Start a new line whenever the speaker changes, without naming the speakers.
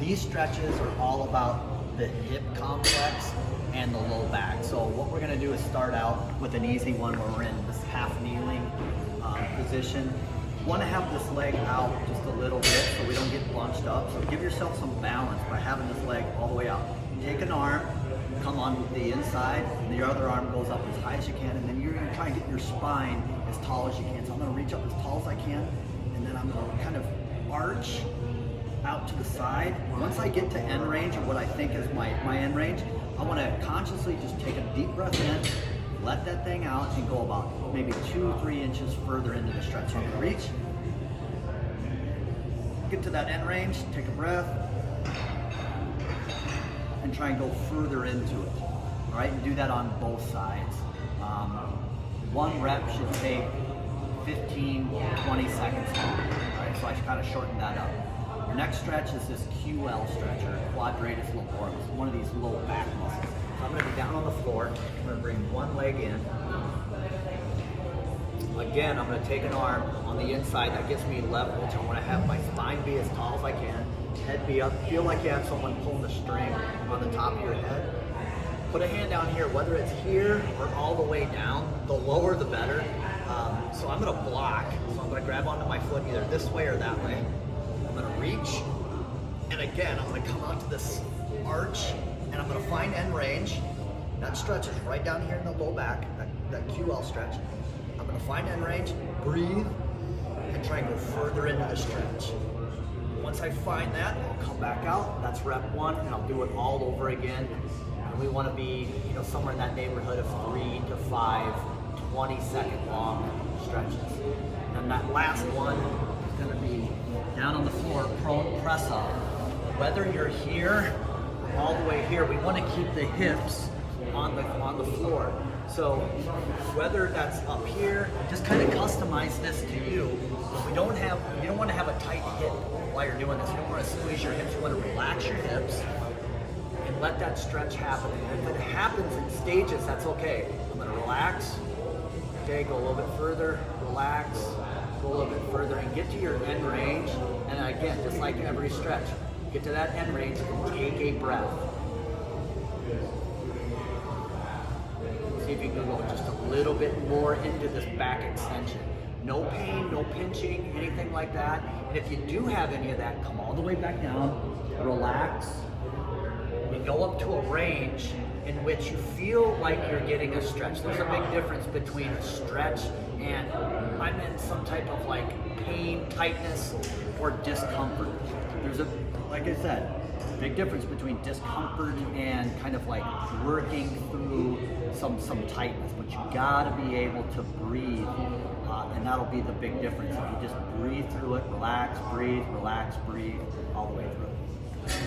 These stretches are all about the hip complex and the low back. So what we're gonna do is start out with an easy one where we're in this half kneeling position. Want to have this leg out just a little bit so we don't get bunched up. So give yourself some balance by having this leg all the way out. Take an arm, come on the inside, and your other arm goes up as high as you can, and then you're going to try and get your spine as tall as you can. So I'm going to reach up as tall as I can, and then I'm going to kind of arch out to the side. Once I get to end range, or what I think is my end range, I want to consciously just take a deep breath in, let that thing out, and go about maybe 2-3 inches further into the stretch. So I'm going to reach, get to that end range, take a breath, and try and go further into it. All right, and do that on both sides. One rep should take 15-20 seconds long. All right, so I should kind of shorten that up. Your next stretch is this QL stretch, or quadratus lumborum. It's one of these low back muscles. So I'm going to be down on the floor. I'm going to bring one leg in. Again, I'm going to take an arm on the inside. That gets me level. So I want to have my spine be as tall as I can. Head be up. Feel like you have someone pulling the string on the top of your head. Put a hand down here, whether it's here or all the way down. The lower, the better. So I'm going to block. So I'm going to grab onto my foot either this way or that way. I'm going to reach. And again, I'm going to come onto this arch, and I'm going to find end range. That stretch is right down here in the low back, that QL stretch. I'm going to find end range, breathe, and try and go further into the stretch. Once I find that, I'll come back out. That's rep 1, and I'll do it all over again. And we want to be, somewhere in that neighborhood of 3 to 5 20-second long stretches. And that last one is going to be down on the floor, prone press up. Whether you're here, all the way here, we want to keep the hips on the floor. So whether that's up here, just kind of customize this to you. You don't want to have a tight hip while you're doing this. You don't want to squeeze your hips. You want to relax your hips and let that stretch happen. And if it happens in stages, that's okay. I'm going to relax. Okay, go a little bit further, relax, go a little bit further, and get to your end range. And again, just like every stretch, get to that end range and take a breath. See if you can go just a little bit more into this back extension. No pain, no pinching, anything like that. And if you do have any of that, come all the way back down, relax, and go up to a range in which you feel like you're getting a stretch. There's a big difference between a stretch and I'm in some type of like pain, tightness, or discomfort. There's like I said, big difference between discomfort and kind of like working through some tightness, but you gotta be able to breathe, and that'll be the big difference. If you just breathe through it, relax, breathe, all the way through it.